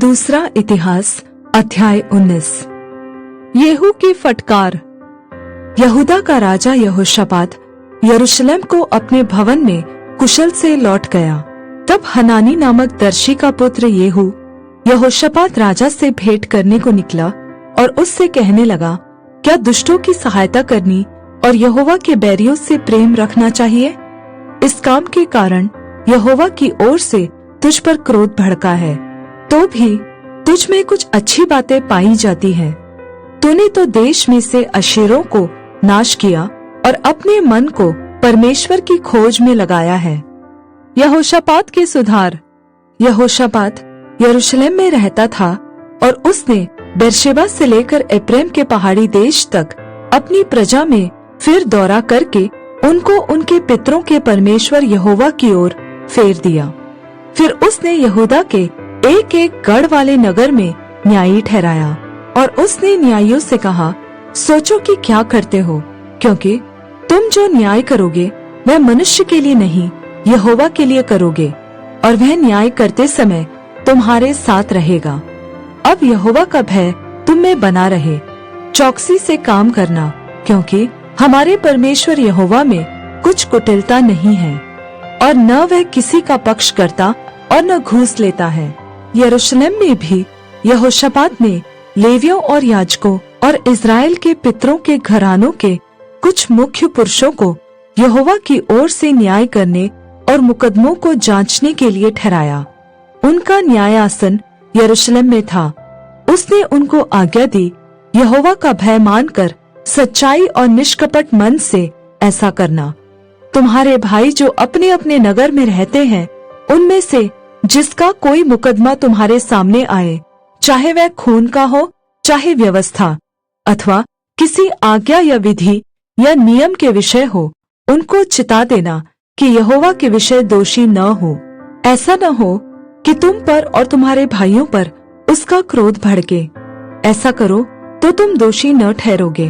दूसरा इतिहास अध्याय 19। येहू की फटकार। यहूदा का राजा यहोशापात यरूशलेम को अपने भवन में कुशल से लौट गया। तब हनानी नामक दर्शी का पुत्र येहू यहोशापात राजा से भेंट करने को निकला और उससे कहने लगा, क्या दुष्टों की सहायता करनी और यहोवा के बैरियों से प्रेम रखना चाहिए? इस काम के कारण यहोवा की ओर से तुझ पर क्रोध भड़का है, तो भी तुझ में कुछ अच्छी बातें पाई जाती हैं। तूने तो देश में से अशेरों को नाश किया और अपने मन को परमेश्वर की खोज में लगाया है। यहोशापात के सुधार। यहोशापात यरूशलेम में रहता था और उसने बेरशेबा से लेकर एप्रैम के पहाड़ी देश तक अपनी प्रजा में फिर दौरा करके उनको उनके पितरों के परमेश्वर यहोवा की ओर फेर दिया। फिर उसने यहूदा के एक एक गढ़ वाले नगर में न्यायी ठहराया और उसने न्यायियों से कहा, सोचो कि क्या करते हो, क्योंकि तुम जो न्याय करोगे वह मनुष्य के लिए नहीं, यहोवा के लिए करोगे, और वह न्याय करते समय तुम्हारे साथ रहेगा। अब यहोवा का भय तुम में बना रहे, चौकसी से काम करना, क्योंकि हमारे परमेश्वर यहोवा में कुछ कुटिलता नहीं है, और न वह किसी का पक्ष करता और न घूस लेता है। यरूशलेम में भी यहोशापात ने लेवियों और याजकों और इज़राइल के पितरों के घरानों के कुछ मुख्य पुरुषों को यहोवा की ओर से न्याय करने और मुकदमों को जांचने के लिए ठहराया। उनका न्यायासन यरूशलेम में था। उसने उनको आज्ञा दी, यहोवा का भय मानकर सच्चाई और निष्कपट मन से ऐसा करना। तुम्हारे भाई जो अपने अपने नगर में रहते हैं, उनमें से जिसका कोई मुकदमा तुम्हारे सामने आए, चाहे वह खून का हो, चाहे व्यवस्था अथवा किसी आज्ञा या विधि या नियम के विषय हो, उनको चिता देना कि यहोवा के विषय दोषी न हो। ऐसा न हो कि तुम पर और तुम्हारे भाइयों पर उसका क्रोध भड़के। ऐसा करो तो तुम दोषी न ठहरोगे।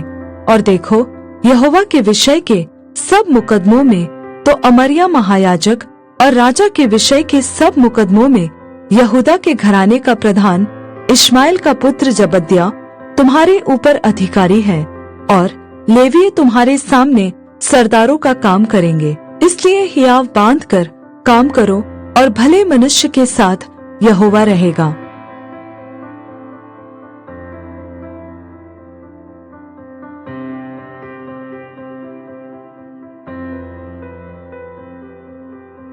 और देखो, यहोवा के विषय के सब मुकदमों में तो अमर्या महायाजक और राजा के विषय के सब मुकदमों में यहूदा के घराने का प्रधान इश्माएल का पुत्र जबद्याह तुम्हारे ऊपर अधिकारी है, और लेवीय तुम्हारे सामने सरदारों का काम करेंगे। इसलिए हियाव बांध कर काम करो और भले मनुष्य के साथ यहोवा रहेगा।